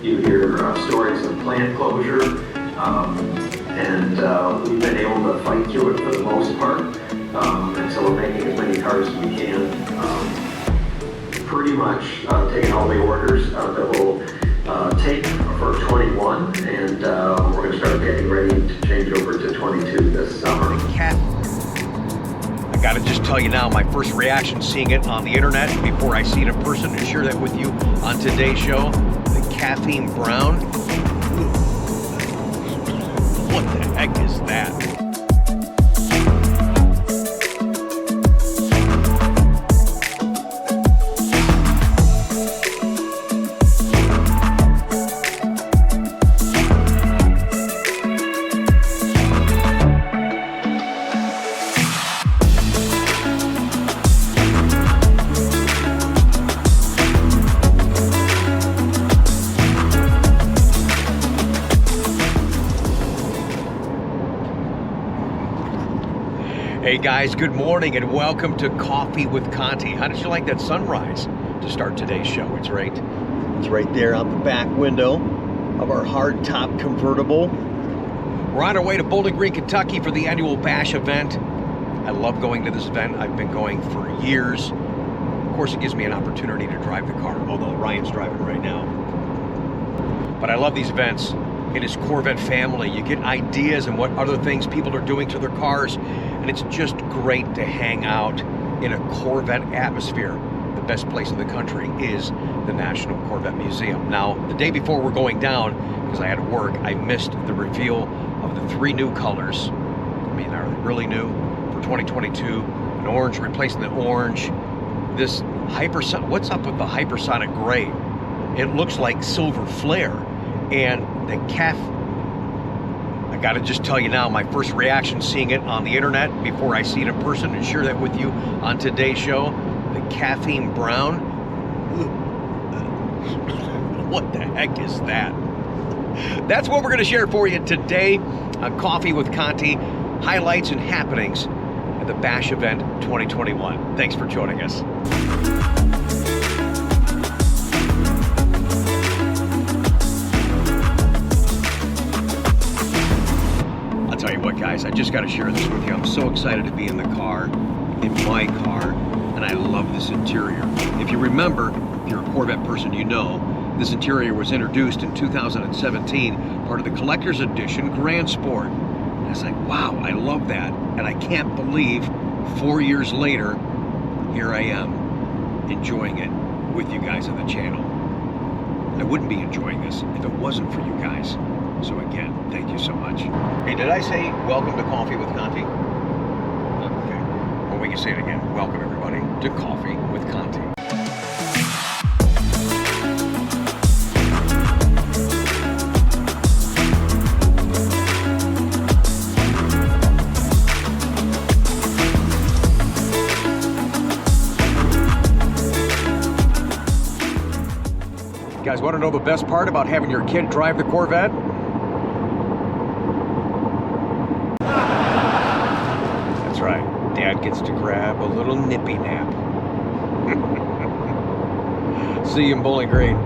You hear stories of plant closure, and we've been able to fight through it for the most part. And so we're making as many cars as we can. Pretty much taking all the orders that we'll take for 21, and we're going to start getting ready to change over to 22 this summer. I gotta just tell you now, my first reaction seeing it on the internet before I see it in person and share that with you on today's show, the caffeine brown. What the heck is that? Hey guys, good morning and welcome to Coffee with Conti. How did you like that sunrise to start today's show? It's right there out the back window of our hardtop convertible. We're on our way to Bowling Green, Kentucky for the annual Bash event. I love going to this event. I've been going for years. Of course, it gives me an opportunity to drive the car, although Ryan's driving right now. But I love these events. It is Corvette family. You get ideas and what other things people are doing to their cars, and it's just great to hang out in a Corvette atmosphere. The best place in the country is the National Corvette Museum. Now, the day before we're going down, because I had to work, I missed the reveal of the 3 new colors. I mean, are they really new for 2022? An orange replacing the orange. This hypersonic, what's up with the hypersonic gray? It looks like silver flare. And the I gotta just tell you now, my first reaction seeing it on the internet before I see it in person and share that with you on today's show, the caffeine brown. What the heck is that? That's what we're gonna share for you today on Coffee with Conti, highlights and happenings at the Bash Event 2021. Thanks for joining us. Tell you what, guys, I just got to share this with you. I'm so excited to be in the car, in my car, and I love this interior. If you remember, if you're a Corvette person, you know this interior was introduced in 2017, part of the collector's edition Grand Sport. And I was like, wow, I love that. And I can't believe 4 years later, here I am enjoying it with you guys on the channel. I wouldn't be enjoying this if it wasn't for you guys. So again, thank you so much. Hey, did I say welcome to Coffee with Conti? Okay. Well, we can say it again. Welcome everybody to Coffee with Conti. You guys want to know the best part about having your kid drive the Corvette? That's right. Dad gets to grab a little nippy nap. See you in Bowling Green.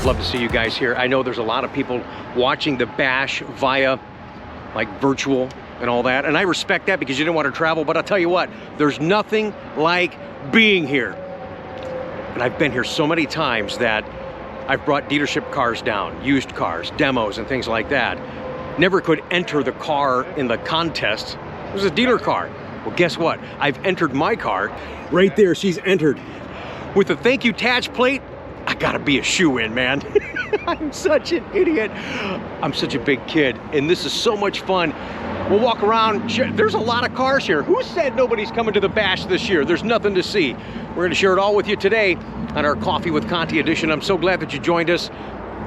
Love to see you guys here. I know there's a lot of people watching the Bash via like virtual and all that, and I respect that because you didn't want to travel, but I'll tell you what, there's nothing like being here. And I've been here so many times that I've brought dealership cars down, used cars, demos, and things like that. Never could enter the car in the contest. It was a dealer car. Well, guess what? I've entered my car. Right there, she's entered. With the thank you TADGES plate, I gotta be a shoe-in, man. I'm such an idiot. I'm such a big kid, and this is so much fun. We'll walk around. There's a lot of cars here. Who said nobody's coming to the Bash this year? There's nothing to see. We're gonna share it all with you today on our Coffee with Conti edition. I'm so glad that you joined us.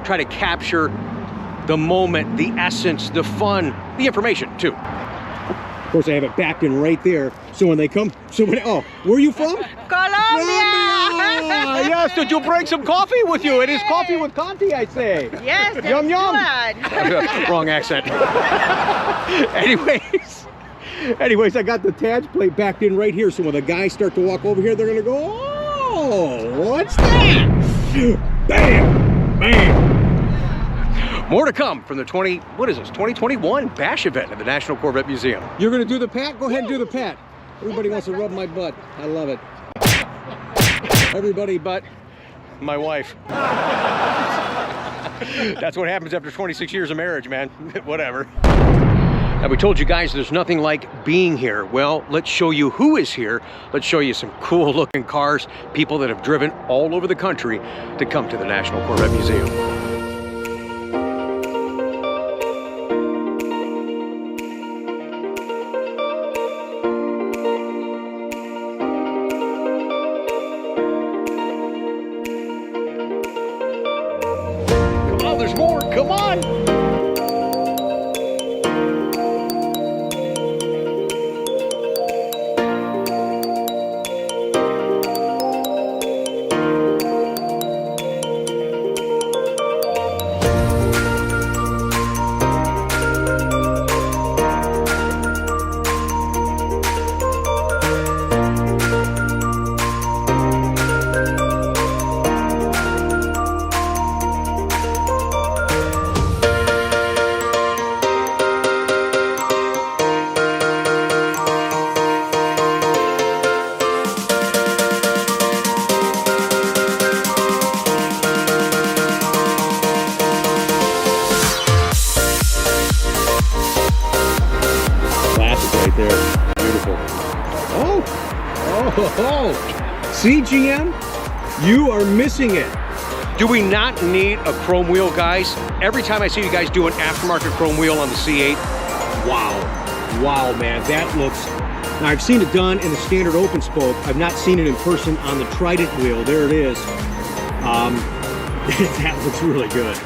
Try to capture the moment, the essence, the fun, the information too. Of course, I have it backed in right there. So when they come, oh, where are you from? Colombia! Yes, did you bring some coffee with you? It is Coffee with Conti, I say. Yes, yum yum. Wrong accent. Anyways, I got the TADGES plate backed in right here. So when the guys start to walk over here, they're gonna go, oh, what's that? Bam, bam. More to come from the 2021 Bash Event at the National Corvette Museum. You're gonna do the pat? Go ahead and do the pat. Everybody wants to rub my butt. I love it. Everybody but my wife. That's what happens after 26 years of marriage, man. Whatever. Now, we told you guys there's nothing like being here. Well, let's show you who is here. Let's show you some cool looking cars, people that have driven all over the country to come to the National Corvette Museum. There's more, come on! Right there, beautiful. Oh, CGM, you are missing it. Do we not need a chrome wheel, guys? Every time I see you guys do an aftermarket chrome wheel on the C8, wow, man, that looks. Now I've seen it done in the standard open spoke. I've not seen it in person on the Trident wheel. There it is. That looks really good.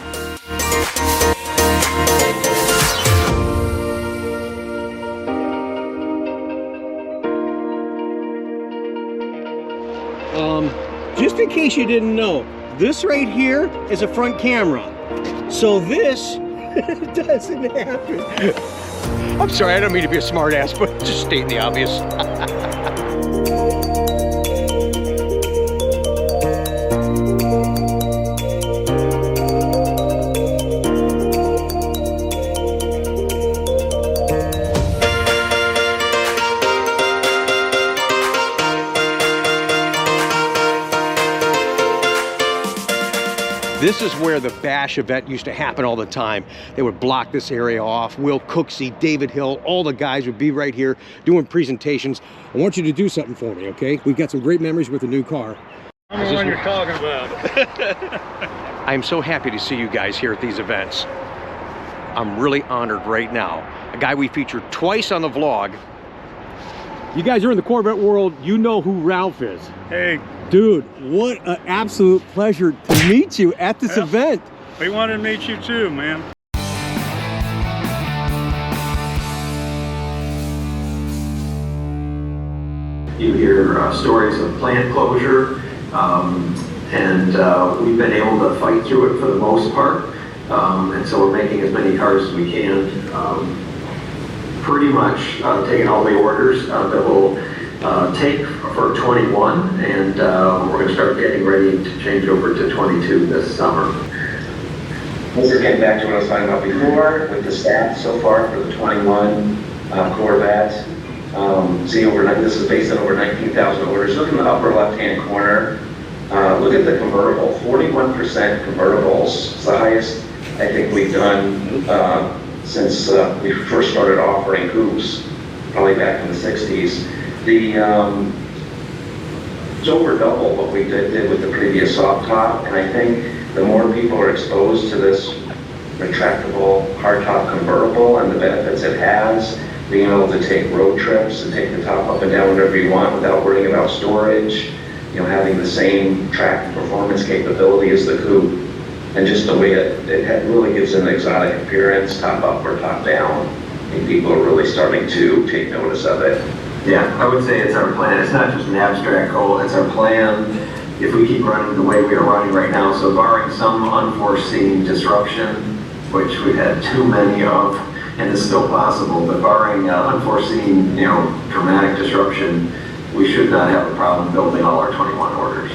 Just in case you didn't know, this right here is a front camera. So this doesn't happen. I'm sorry, I don't mean to be a smart ass, but just stating the obvious. This is where the Bash event used to happen all the time. They would block this area off. Will Cooksey, David Hill, all the guys would be right here doing presentations. I want you to do something for me, okay? We've got some great memories with the new car. I'm the one you're talking about. I'm so happy to see you guys here at these events. I'm really honored right now. A guy we featured twice on the vlog. You guys are in the Corvette world. You know who Ralph is. Hey. Dude, what an absolute pleasure to meet you at this event. We wanted to meet you too, man. You hear stories of plant closure, and we've been able to fight through it for the most part. And so we're making as many cars as we can. Pretty much taking all the orders that we'll take for 21, and we're going to start getting ready to change over to 22 this summer. This is getting back to what I was talking about before with the stats so far for the 21 Corvettes. See, this is based on over 19,000 orders. Look in the upper left-hand corner. Look at the convertible, 41% convertibles. It's the highest I think we've done since we first started offering coupes, probably back in the 60s. It's over double what we did with the previous soft top, and I think the more people are exposed to this retractable hardtop convertible and the benefits it has, being able to take road trips and take the top up and down whenever you want without worrying about storage, you know, having the same track and performance capability as the coupe, and just the way it really gives an exotic appearance, top up or top down. I think people are really starting to take notice of it. Yeah, I would say it's our plan. It's not just an abstract goal, it's our plan. If we keep running the way we are running right now, so barring some unforeseen disruption, which we've had too many of, and it's still possible, but barring unforeseen, dramatic disruption, we should not have a problem building all our 21 orders.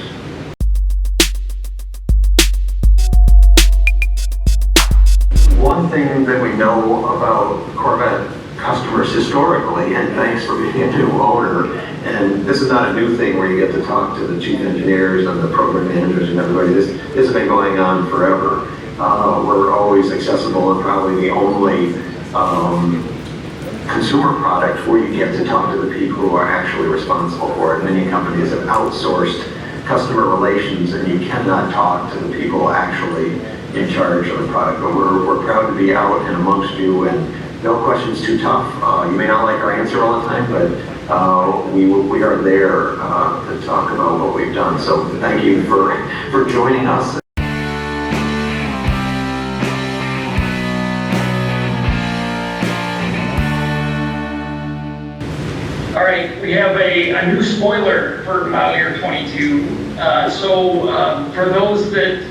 One thing that we know about Corvette customers historically, and thanks for being a new owner, and this is not a new thing where you get to talk to the chief engineers and the program managers and everybody. This has been going on forever. We're always accessible and probably the only consumer product where you get to talk to the people who are actually responsible for it. Many companies have outsourced customer relations, and you cannot talk to the people actually in charge of the product. But we're proud to be out and amongst you, and no question's too tough. You may not like our answer all the time, but we are there to talk about what we've done. So thank you for joining us. All right, we have a new spoiler for model year 22. For those that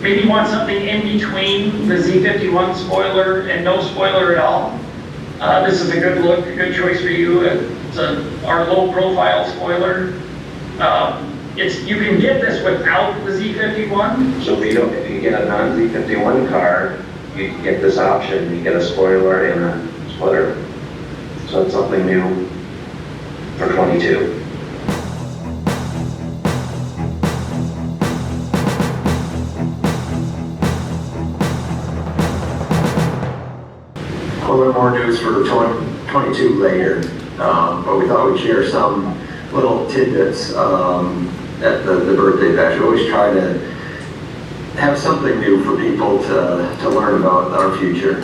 maybe want something in between the Z51 spoiler and no spoiler at all, this is a good look, a good choice for you. It's our low profile spoiler. You can get this without the Z51. So if you get a non-Z51 car, you can get this option. You get a spoiler and a splitter. So it's something new for 22. A little more news for 22 later, but we thought we'd share some little tidbits at the birthday bash. We always try to have something new for people to learn about our future.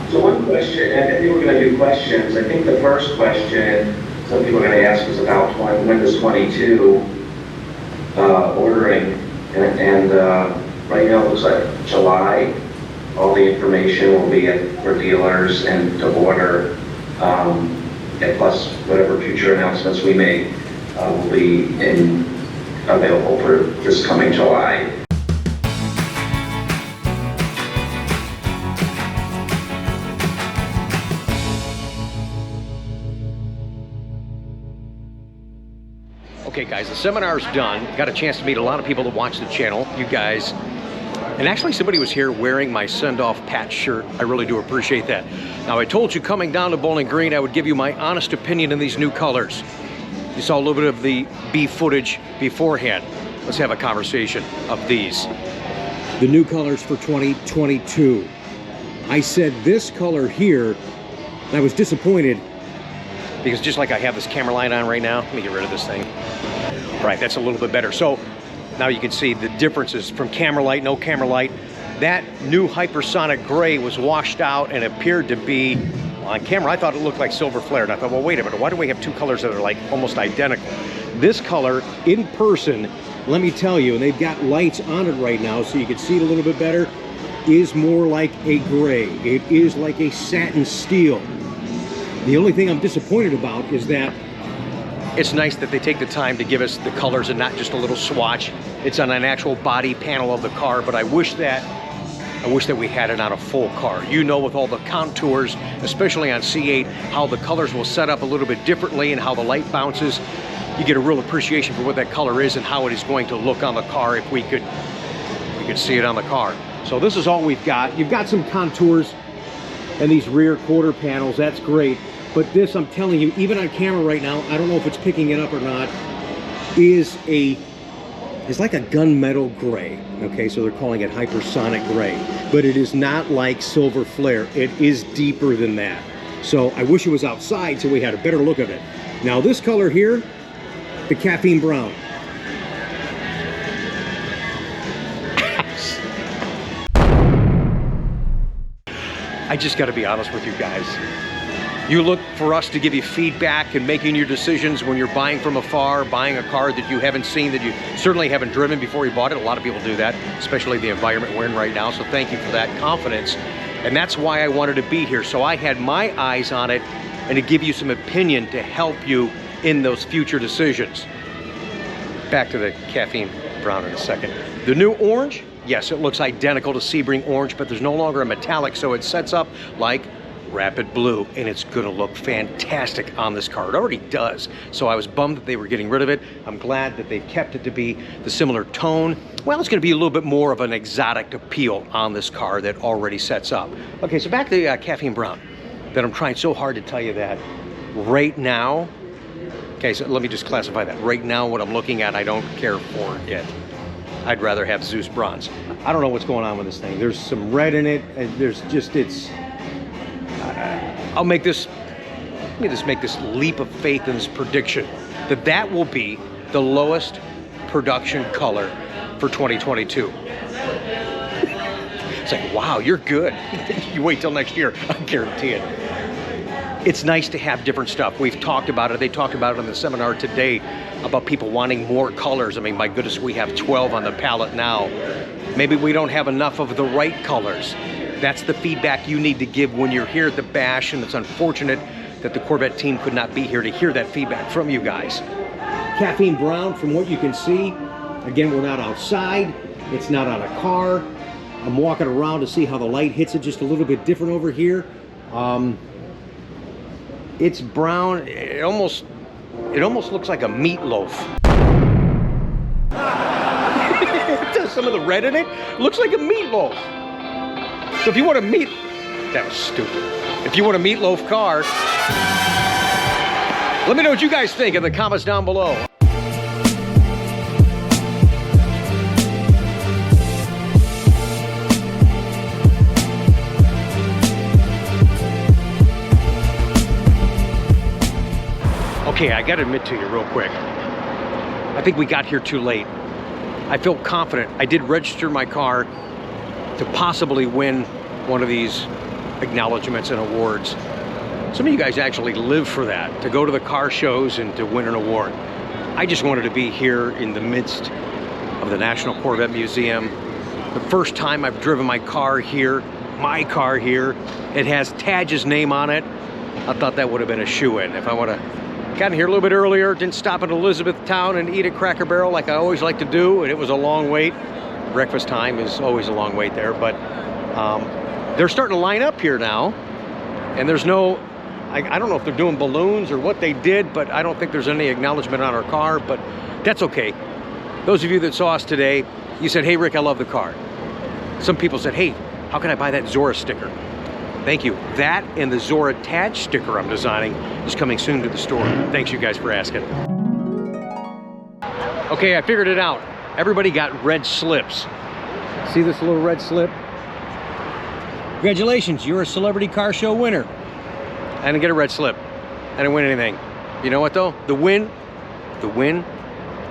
So one question, and I think we're going to do questions. I think the first question some people are going to ask is about when does 22 ordering, and right now it looks like July. All the information will be for dealers and to order, and plus whatever future announcements we make will be available for this coming July. Okay guys, the seminar's done. Got a chance to meet a lot of people that watch the channel, you guys. And actually somebody was here wearing my send-off patch shirt. I really do appreciate that. Now I told you coming down to Bowling Green I would give you my honest opinion in these new colors. You saw a little bit of the B footage beforehand. Let's have a conversation of these. The new colors for 2022. I said this color here, I was disappointed because just like I have this camera light on right now, let me get rid of this thing. All right, that's a little bit better. So now you can see the differences from camera light, no camera light. That new hypersonic gray was washed out and appeared to be, well, on camera, I thought it looked like silver flare. And I thought, well, wait a minute, why do we have two colors that are like almost identical? This color in person, let me tell you, and they've got lights on it right now so you can see it a little bit better, is more like a gray. It is like a satin steel. The only thing I'm disappointed about is that it's nice that they take the time to give us the colors and not just a little swatch. It's on an actual body panel of the car, but I wish that we had it on a full car. You know, with all the contours, especially on C8, how the colors will set up a little bit differently and how the light bounces. You get a real appreciation for what that color is and how it is going to look on the car if we could see it on the car. So this is all we've got. You've got some contours and these rear quarter panels, that's great. But this, I'm telling you, even on camera right now, I don't know if it's picking it up or not. is like a gunmetal gray. Okay, so they're calling it hypersonic gray, but it is not like silver flare. It is deeper than that. So I wish it was outside so we had a better look of it. Now this color here, the caffeine brown. I just got to be honest with you guys. You look for us to give you feedback and making your decisions when you're buying from afar, buying a car that you haven't seen, that you certainly haven't driven before you bought it. A lot of people do that, especially the environment we're in right now. So thank you for that confidence. And that's why I wanted to be here. So I had my eyes on it and to give you some opinion to help you in those future decisions. Back to the caffeine brown in a second. The new orange, yes, it looks identical to Sebring orange, but there's no longer a metallic, so it sets up like Rapid Blue, and it's gonna look fantastic on this car. It already does. So I was bummed that they were getting rid of it. I'm glad that they've kept it to be the similar tone. Well, it's gonna be a little bit more of an exotic appeal on this car that already sets up. Okay, so back to the caffeine brown, that I'm trying so hard to tell you that right now, okay, so let me just classify that. Right now, what I'm looking at, I don't care for it. I'd rather have Zeus bronze. I don't know what's going on with this thing. There's some red in it, and there's just, I'll make this, let me just make this leap of faith in this prediction that that will be the lowest production color for 2022. It's like, wow, you're good. You wait till next year, I guarantee it. It's nice to have different stuff. We've talked about it. They talked about it in the seminar today about people wanting more colors. I mean, my goodness, we have 12 on the palette now. Maybe we don't have enough of the right colors. That's the feedback you need to give when you're here at the Bash, and it's unfortunate that the Corvette team could not be here to hear that feedback from you guys. Caffeine brown, from what you can see, again, we're not outside. It's not on a car. I'm walking around to see how the light hits it just a little bit different over here. It's brown. It almost looks like a meatloaf. It does. Some of the red in it looks like a meatloaf. So if you want a that was stupid. If you want a meatloaf car, let me know what you guys think in the comments down below. Okay, I gotta admit to you real quick, I think we got here too late. I feel confident. I did register my car to possibly win one of these acknowledgements and awards. Some of you guys actually live for that, to go to the car shows and to win an award. I just wanted to be here in the midst of the National Corvette Museum. The first time I've driven my car here. It has TADGES' name on it. I thought that would have been a shoo-in. If I would have gotten here a little bit earlier, didn't stop at Elizabethtown and eat at Cracker Barrel like I always like to do, and it was a long wait. Breakfast time is always a long wait there, but they're starting to line up here now, and there's no, I don't know if they're doing balloons or what they did, but I don't think there's any acknowledgement on our car, but that's okay. Those of you that saw us today, you said, hey Rick, I love the car. Some people said, hey, how can I buy that Zora sticker? Thank you. That and the Zora Tadge sticker I'm designing is coming soon to the store. Thanks you guys for asking. Okay, I figured it out. Everybody got red slips. See this little red slip? Congratulations, you're a celebrity car show winner. I didn't get a red slip. I didn't win anything. You know what though? The win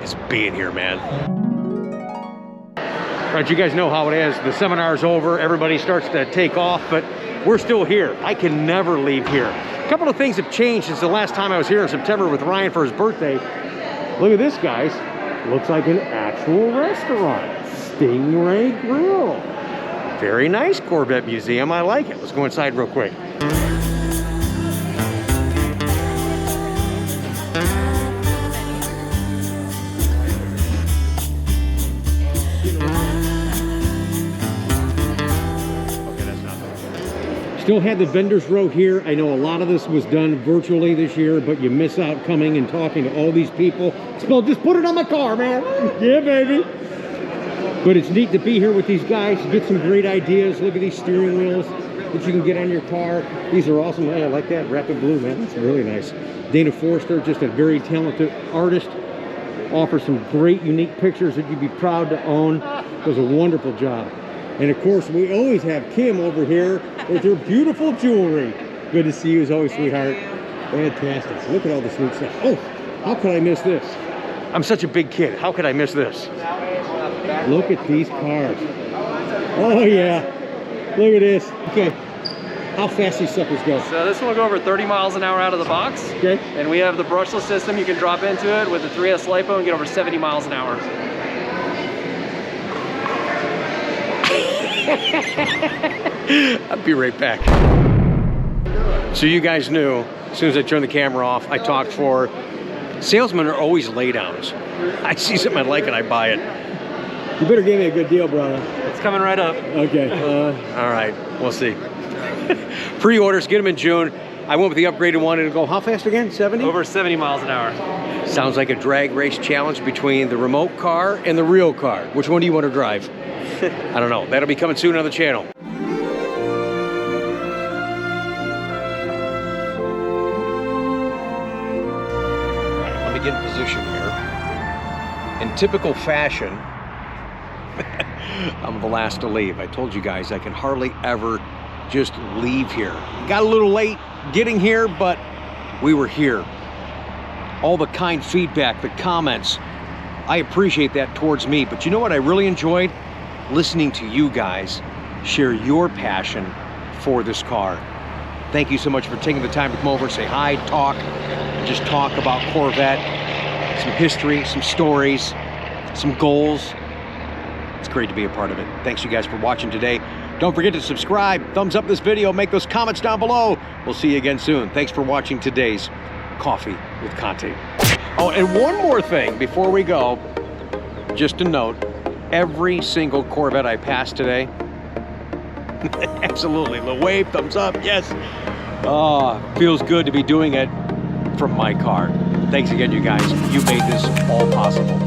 is being here, man. All right, you guys know how it is. The seminar's over, everybody starts to take off, but we're still here. I can never leave here. A couple of things have changed since the last time I was here in September with Ryan for his birthday. Look at this, guys. Looks like an actual restaurant. Stingray Grill. Very nice Corvette Museum. I like it. Let's go inside real quick. Still had the vendors row here. I know a lot of this was done virtually this year, but you miss out coming and talking to all these people. Spell, just put it on my car, man. Yeah, baby. But it's neat to be here with these guys, get some great ideas. Look at these steering wheels that you can get on your car. These are awesome. Hey, I like that Rapid Blue, man. That's really nice. Dana Forrester, just a very talented artist. offers some great, unique pictures that you'd be proud to own. Does a wonderful job. And of course, we always have Kim over here with her beautiful jewelry. Good to see you as always, sweetheart. Fantastic. Look at all the sweet stuff. Oh, how could I miss this? I'm such a big kid. How could I miss this? Look at these cars. Oh yeah. Look at this. Okay. How fast these suckers go? So this one will go over 30 miles an hour out of the box. Okay. And we have the brushless system. You can drop into it with the 3S LiPo and get over 70 miles an hour. I'll be right back. So you guys knew, as soon as I turned the camera off, I talked for. Salesmen are always laydowns. I see something I like and I buy it. You better give me a good deal, brother. It's coming right up. Okay. All right, we'll see. Pre-orders, get them in June. I went with the upgraded one and it'll go how fast again? 70? Over 70 miles an hour. Sounds like a drag race challenge between the remote car and the real car. Which one do you want to drive? I don't know. That'll be coming soon on the channel. All right, let me get in position here. In typical fashion, I'm the last to leave. I told you guys I can hardly ever just leave here. Got a little late getting here, but we were here. All the kind feedback, the comments, I appreciate that towards me. But you know what I really enjoyed? Listening to you guys share your passion for this car. Thank you so much for taking the time to come over and say hi, talk, just talk about Corvette, some history, some stories, some goals. It's great to be a part of it. Thanks you guys for watching today. Don't forget to subscribe, thumbs up this video, make those comments down below. We'll see you again soon. Thanks for watching today's Coffee with Conti. Oh, and one more thing before we go, just a note, every single Corvette I passed today, absolutely, the wave, thumbs up, yes. Oh, feels good to be doing it from my car. Thanks again, you guys. You made this all possible.